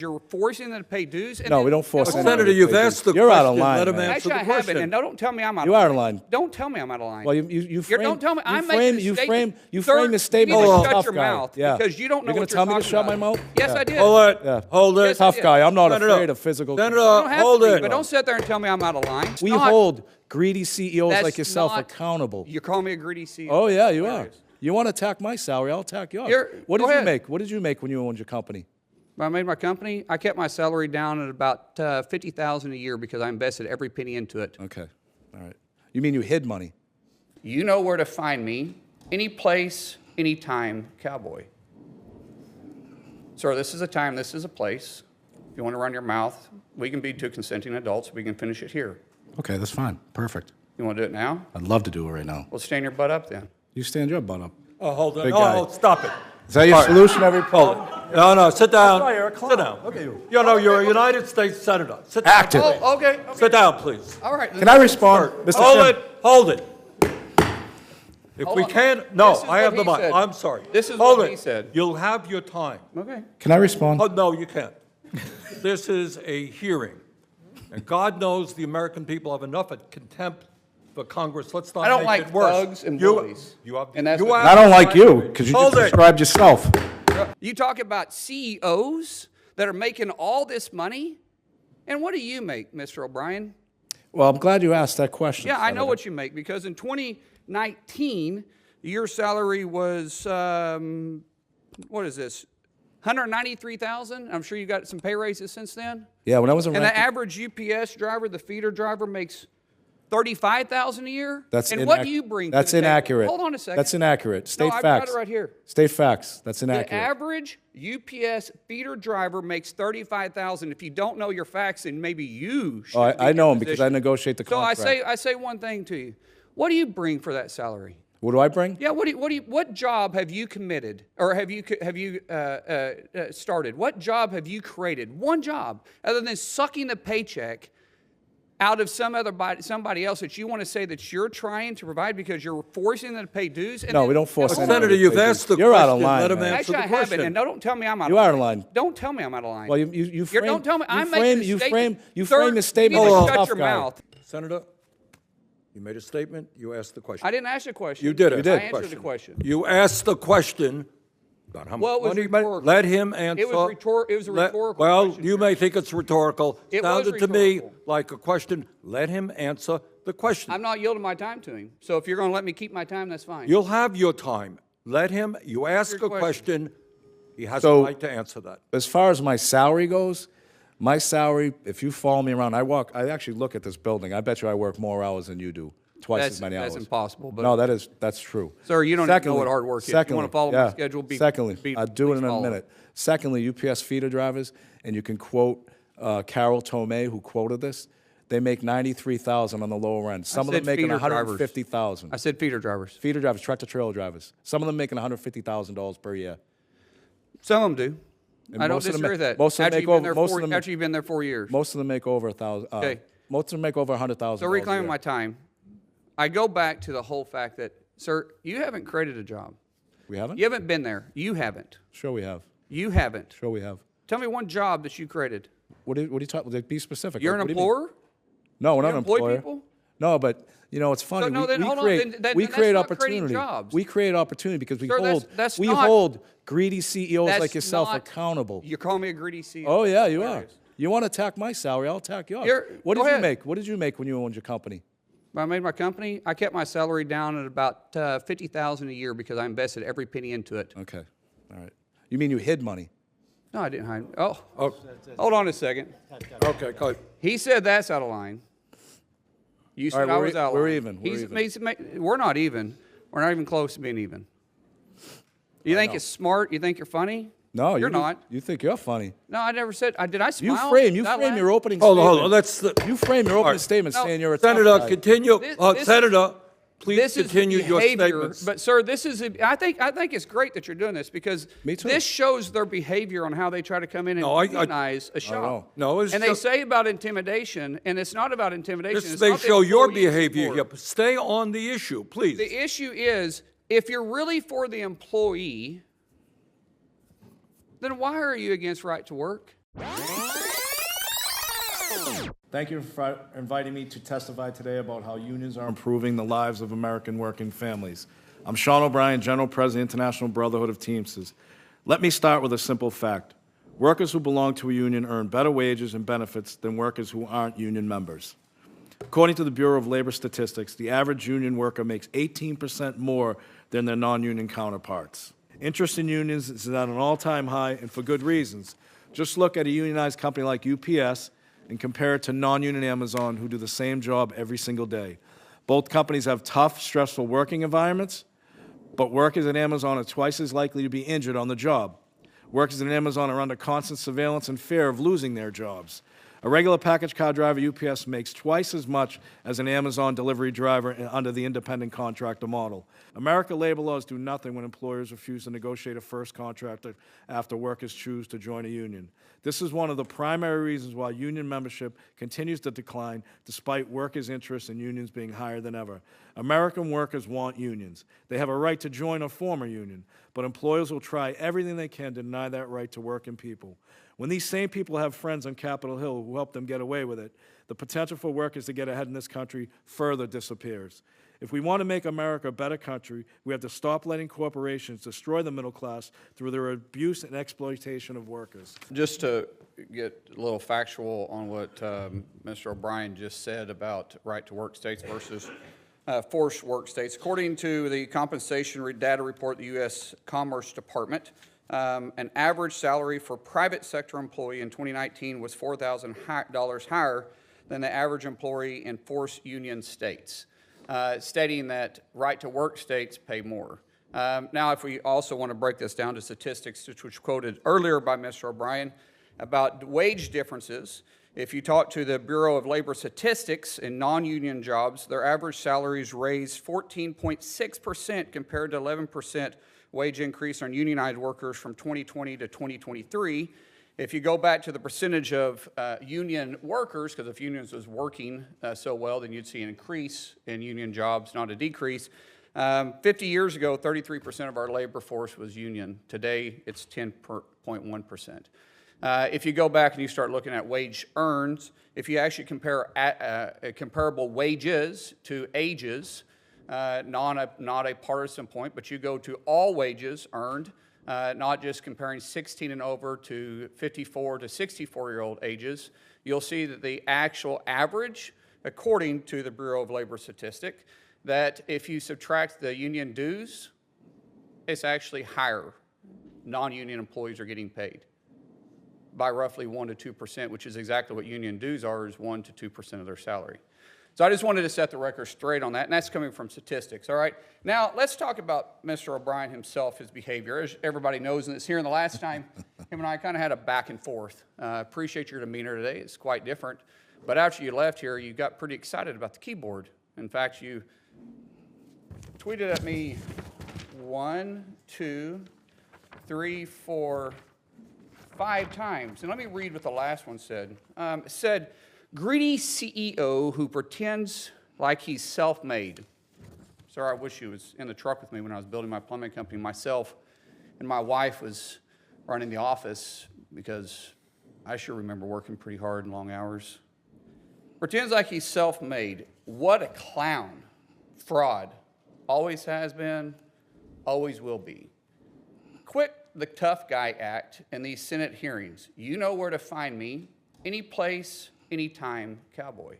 You're forcing them to pay dues? And No, then, we don't force hold anyone on. Senator, to you've pay asked dues. the You're out question. of line, Let him man. answer Actually, the I haven't, question. and don't tell me I'm out You of line. are out of line. Don't tell me I'm out of line. Well, you frame, don't tell me. I'm you making frame, a you statement. frame, you Sir, frame the statement you need like to a shut tough your guy. mouth Yeah. because you don't know You're what gonna tell me to talking shut my about. mouth? Yes, Yeah. I did. Hold it. Yeah. Hold it. Yes, I Tough did. guy. I'm not Senator, afraid of physical. You Senator, don't have hold to be, it. but don't sit there and tell me I'm out of line. It's We not. hold greedy CEOs That's like yourself not- accountable. You're calling me a greedy CEO. Oh yeah, you are. Hilarious. You want to attack my salary? I'll attack yours. What Go did you ahead. make? What did you make when you owned your company? When I made my company, I kept my salary down at about $50,000 a year because I invested every penny into it. Okay, all right. You mean you hid money? You know where to find me, any place, any time, cowboy. Sir, this is a time, this is a place. If you want to run your mouth, we can be two consenting adults. We can finish it here. Okay, that's fine. Perfect. You want to do it now? I'd love to do it right now. Well, stand your butt up then. You stand your butt up. Oh, hold on. Big No, guy. no, stop it. Is that your solution every poll? No, no, sit down. why you're a clown. Sit down. Look at you. You know, you're a United States Senator. Sit down. Active. Oh, okay. Sit down, please. All right. Can I respond, Mr. Hold Chairman? it. Hold it. If Hold we on. can't, no, This is I have what the he mic. said. I'm sorry. This is Hold what it. he said. You'll have your time. Okay. Can I respond? Oh, no, you can't. This is a hearing. And God knows the American people have enough of contempt for Congress. Let's not I don't make like it worse. thugs and You- bullies. You have, And that's you what- have I don't the like right- you because you Hold just it. described yourself. You talk about CEOs that are making all this money, and what do you make, Mr. O'Brien? Well, I'm glad you asked that question. Yeah, I know Senator. what you make because in 2019, your salary was, what is this, 193,000? I'm sure you got some pay raises since then. Yeah, when I was a And the ranking- average UPS driver, the feeder driver, makes 35,000 a year. That's and inac- what do you bring? That's to the table? inaccurate. Hold on a second. That's inaccurate. State no, I've facts. got it right here. State facts. That's The inaccurate. average UPS feeder driver makes 35,000. If you don't know your facts, then maybe you should. Oh, be in I know your them because position. I negotiate the So contract. I say one thing to you. What do you bring for that salary? What do I bring? Yeah. What job have you committed, or have you started? What job have you created? One job, other than sucking the paycheck out of somebody else that you want to say that you're trying to provide because you're forcing them to pay dues. And No, then- we don't force Hold anyone on. Senator, to you've pay asked the dues. You're question. out of line, Let him man. answer Actually, the I haven't, question. and don't tell me I'm out. You of are line. in line. Don't tell me I'm out of line. Well, you frame. Don't tell me. You I'm frame. making a You statement. frame. You Sir, frame the statement you need like to a shut tough your guy. mouth. Senator, you made a statement. You asked the question. I didn't ask a question. You did. You did. I answered the question. You asked the question about how Well, it much was money you made. rhetorical. Let him answer. It was a rhetorical Well, question, you sir. may think it's rhetorical. It was Sounded to me rhetorical. like a question. Let him answer the question. I'm not yielding my time to him. So if you're going to let me keep my time, that's fine. You'll have your time. Let him. You ask your a question. He has So- a right to answer that. As far as my salary goes, my salary, if you follow me around, I actually look at this building. I bet you I work more hours than you do, twice as many hours. That's impossible. But No, that's true. Sir, you don't even know what hard work is. You Secondly, wanna follow my schedule, secondly, I'll do it in please a follow. minute. Secondly, UPS feeder drivers, and you can quote Carol Tomei, who quoted this. They make 93,000 on the lower end. Some of them said making feeder drivers. 150,000. I said feeder drivers. Feeder drivers, tractor trailer drivers. Some of them making $150,000 per year. Some of them do. And I don't most of them disagree ma- with that. most of them After make you've been over- there most of four- them- after you've been there 4 years. Most of them make over 1,000. Okay. Most of them make over 100,000. So reclaiming my time, I go back to the whole fact that, sir, you haven't created a job. We haven't. You haven't been there. You haven't. Sure, we have. You haven't. Sure, we have. Tell me one job that you created. What are you talking? Be specific. You're Like, an what do you mean? employer? No, we're not You an employ employer. people? No, but you know it's funny. So, no, then hold on, then we that's create not creating opportunity. jobs. We create opportunity because we Sir, hold that's we not- hold greedy CEOs That's like yourself not- accountable. You're calling me a greedy CEO. Oh yeah, you are. Hilarious. You want to attack my salary? I'll attack yours. What go did you ahead. make? What did you make when you owned your company? When I made my company, I kept my salary down at about 50,000 a year because I invested every penny into it. Okay, all right. You mean you hid money? No, I didn't hide. Oh, Oh, hold on a second. okay, go ahead. He said that's out of line. You said right, I we're was out of we're line. even, we're even. We're not even. We're not even close to being even. You think it's smart? You think you're funny? No, you're you not. You think you're funny? No, I never said. Did I You smile? frame Did I laugh? your opening Hold on, statement. hold on. Let's. You frame your opening right. statement No, saying you're a tough Senator, guy. continue. This- Senator, please This is continue your behavior, statements. but sir, this is. I think it's great that you're doing this because Me too. this shows their behavior on how they try to come in and No, I- demonize a shop. No, it's and they just- say about intimidation, and it's not about intimidation. This it's may not the show your employee's behavior support. here. But stay on the issue, please. The issue is, if you're really for the employee, then why are you against right to work? Thank you for inviting me to testify today about how unions are improving the lives of American working families. I'm Sean O'Brien, General President, International Brotherhood of Teamsters. Let me start with a simple fact. Workers who belong to a union earn better wages and benefits than workers who aren't union members. According to the Bureau of Labor Statistics, the average union worker makes 18% more than their non-union counterparts. Interest in unions is at an all-time high, and for good reasons. Just look at a unionized company like UPS and compare it to non-union Amazon, who do the same job every single day. Both companies have tough, stressful working environments, but workers at Amazon are twice as likely to be injured on the job. Workers at Amazon are under constant surveillance and fear of losing their jobs. A regular package car driver at UPS makes twice as much as an Amazon delivery driver under the independent contractor model. American labor laws do nothing when employers refuse to negotiate a first contract after workers choose to join a union. This is one of the primary reasons why union membership continues to decline despite workers' interest in unions being higher than ever. American workers want unions. They have a right to join or form a union, but employers will try everything they can to deny that right to working people. When these same people have friends on Capitol Hill who help them get away with it, the potential for workers to get ahead in this country further disappears. If we want to make America a better country, we have to stop letting corporations destroy the middle class through their abuse and exploitation of workers. Just to get a little factual on what Mr. O'Brien just said about right-to-work states versus forced work states. According to the compensation data report of the U.S. Commerce Department, an average salary for private sector employee in 2019 was $4,000 higher than the average employee in forced union states, stating that right-to-work states pay more. Now, if we also want to break this down to statistics, which was quoted earlier by Mr. O'Brien, about wage differences, if you talk to the Bureau of Labor Statistics in non-union jobs, their average salaries raised 14.6% compared to 11% wage increase on unionized workers from 2020 to 2023. If you go back to the percentage of union workers, because if unions was working so well, then you'd see an increase in union jobs, not a decrease. 50 years ago, 33% of our labor force was union. Today, it's 10.1%. If you go back and you start looking at wage earned, if you actually compare comparable wages to ages, not a partisan point, but you go to all wages earned, not just comparing 16 and over to 54 to 64-year-old ages, you'll see that the actual average, according to the Bureau of Labor Statistics, that if you subtract the union dues, it's actually higher. Non-union employees are getting paid by roughly 1 to 2%, which is exactly what union dues are, is 1 to 2% of their salary. So I just wanted to set the record straight on that, and that's coming from statistics, all right? Now, let's talk about Mr. O'Brien himself, his behavior. As everybody knows, and it's here in the last time, him and I kind of had a back and forth. Appreciate your demeanor today. It's quite different. But after you left here, you got pretty excited about the keyboard. In fact, you tweeted at me 1, 2, 3, 4, 5 times. And let me read what the last one said. It said, "Greedy CEO who pretends like he's self-made." Sir, I wish you was in the truck with me when I was building my plumbing company. Myself and my wife was running the office because I sure remember working pretty hard and long hours. Pretends like he's self-made. What a clown. Fraud. Always has been, always will be. Quit the tough guy act in these Senate hearings. You know where to find me. Any place, anytime, cowboy.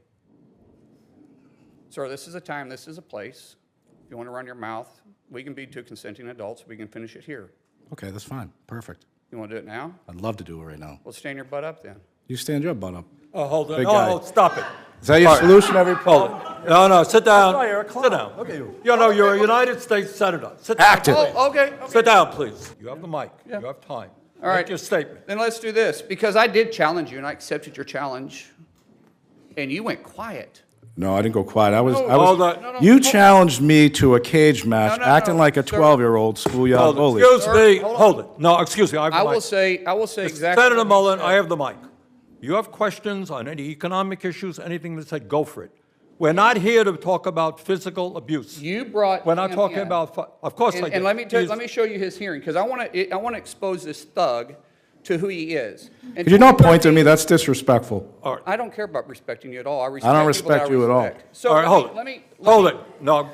Sir, this is a time, this is a place. If you want to run your mouth, we can be two consenting adults. We can finish it here. Okay, that's fine. Perfect. You want to do it now? I'd love to do it right now. Well, stand your butt up then. You stand your butt up. Oh, hold on. Big guy. Oh, stop it. Is that your solution every Hold it. No, sit down. why you're a clown. Sit down. Look at you. No, you're a United States Senator. Sit down. Active. Oh, okay. Sit down, please. You have the mic. You have time. All right. Make your statement. Then let's do this, because I did challenge you, and I accepted your challenge, and you went quiet. No, I didn't go quiet. Hold on. You challenged me to a cage match, No, acting like a sir. 12-year-old schoolyard bully. Excuse me. Hold on. Hold it. No, excuse me. I have the I mic. will say exactly. Senator what you Mullin, said. I have the mic. You have questions on any economic issues, anything that said, go for it. We're not here to talk about physical abuse. You brought. We're not him talking in. about, of course I did. And let me show you his hearing, because I want to expose this thug to who he is. In Could you not point to 2013 me? That's disrespectful. I don't care about respecting you at all. I respect don't people that respect you at all. respect. So All right, hold let it. me Hold it. No,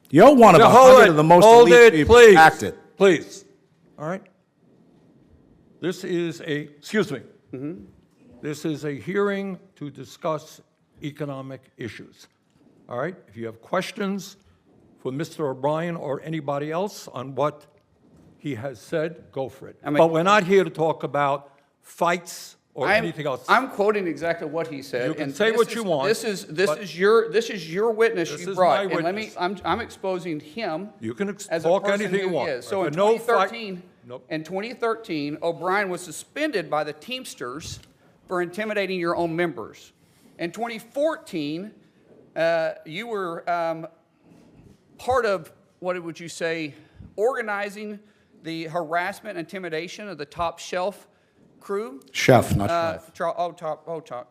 You're one of no, 100 of the most hold elite it, people. please. Act it. Please. All right? This is excuse me. This is a hearing to discuss economic issues. All right? If you have questions for Mr. O'Brien or anybody else on what he has said, go for it. I mean- But we're not here to talk about fights or anything else. I'm quoting exactly what he said. You can and say this what is- you want, This is but- your witness This you is brought, my and let me. witness. I'm exposing him. You can as a talk person anything you who want, is. So but in no fight- 2013, Nope. in 2013, O'Brien was suspended by the Teamsters for intimidating your own members. In 2014, you were part of, what would you say, organizing the harassment, intimidation of the Top Shelf crew. Chef, not chef.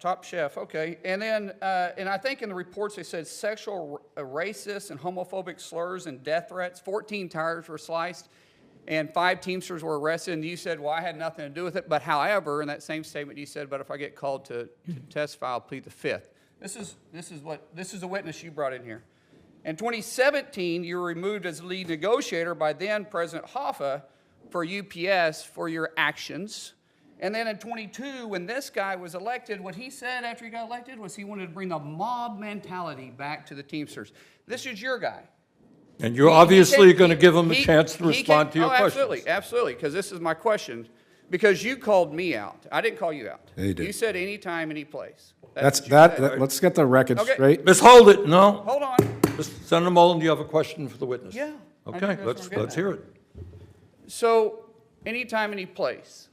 Top Chef, okay. And then, and I think in the reports they said sexual, racist, and homophobic slurs and death threats. 14 tires were sliced, and 5 Teamsters were arrested. And you said, well, I had nothing to do with it. But however, in that same statement, you said, but if I get called to testify, I'll plead the fifth. This is a witness you brought in here. In 2017, you were removed as lead negotiator by then President Hoffa for UPS for your actions. And then in 22, when this guy was elected, what he said after he got elected was he wanted to bring the mob mentality back to the Teamsters. This is your guy. And you're obviously going to give him a chance to respond to your questions. Absolutely, because this is my question. Because you called me out. I didn't call you out. Yeah, you did. You said anytime, any place. That's what you said. let's get the record Okay. straight. Ms. Hold it, no. Hold on. Senator Mullin, do you have a question for the witness? Yeah. I think Okay, that's what I'm getting let's at. hear it. So, anytime, any place.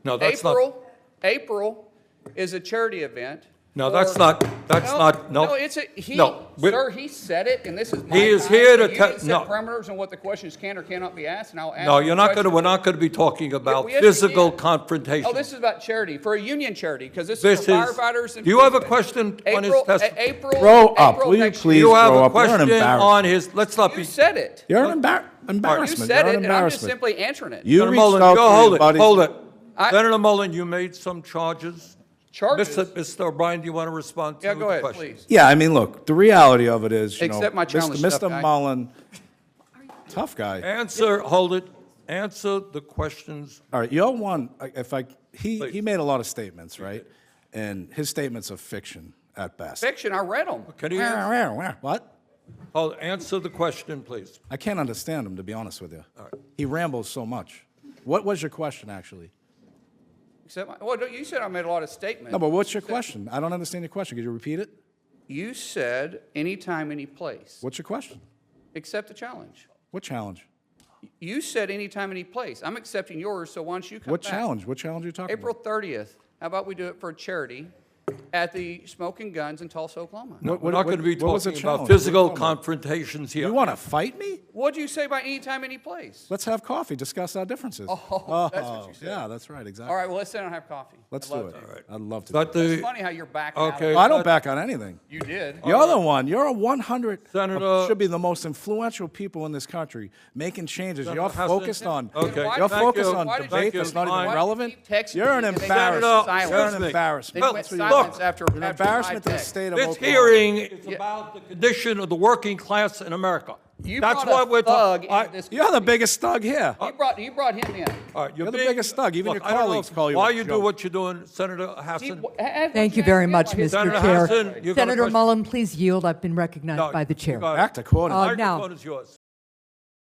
No, that's not, April is a charity event. no, for- that's not, no. No, it's a, No, we- sir, he said it, and this is my He is time, here to and you tell- didn't set no. parameters on what the questions can or cannot be asked, and I'll ask No, you you're the not going to, question. we're not going to be talking about yes, we physical can. confrontation. Oh, this is about charity, for a union charity, because this This is for is, firefighters and. do you have a policemen. question on his April, testimony? April. Grow up, April will you next please? Do you have grow a up. You're an question embarrassment. on his, let's not You be, said it. You're an You embarrassment. said You're it, an and I'm just embarrassment. simply answering it. You Senator reached Mullin, out go to hold your it, buddies. hold it. I- Senator Mullin, you made some charges. Charges. Mr. O'Brien, do you want to respond to Yeah, the go ahead, question? please. Yeah, I mean, look, the reality of it is, you Accept know, my challenge, Mr. tough guy. Mullen, tough guy. Answer, hold it. Answer the questions. All right, you're one. He Please. made a lot of statements, right? And his statements are fiction at best. Fiction, I read them. Can you answer? What? Answer the question, please. I can't understand him, to be honest with you. He rambles so much. What was your question, actually? Well, you said I made a lot of statements. No, but what's your question? I don't understand your question. Could you repeat it? You said anytime, any place. What's your question? Accept the challenge. What challenge? You said anytime, any place. I'm accepting yours, so why don't you come What back? challenge? What challenge are you talking April about? 30th. How about we do it for a charity at the Smoking Guns in Tulsa, Oklahoma? No, we're not going to be what was the talking about challenge? physical What are you talking about? confrontations here. You want to fight me? What'd you say about anytime, any place? Let's have coffee, discuss our differences. Oh, that's what you said. Yeah, that's right, exactly. All right, well, let's sit down and have coffee. Let's I'd do love it. to. I'd love to. But do it. It's the, funny how you're backing out of okay. it. I don't back on anything. You did. You're the one. You're a 100. Senator- should be the most influential people in this country, making changes. Senator You're Hassan- focused on. Okay. Why- You're Thank focused you. on Why did debate you- that's not Fine. even Why relevant. did you keep texting You're an me and they embarrassment. went You're an silent? embarrassment. They went That's what you silence are. after You're an after embarrassment to the text. state of this Oklahoma. hearing is about the condition of the working class in America. You That's brought what a we're thug talking. into this You're the biggest thug here. You brought him in. All right, You're the biggest thug. Even your colleagues call you Why a you do joke. what you're doing, Senator Hassan? Thank you very much, Mr. Senator Chair. Hassan, you got a Senator question? Mullin, please yield. I've been recognized No, by the you chair. got it. Act accordingly. now- Microphone is yours.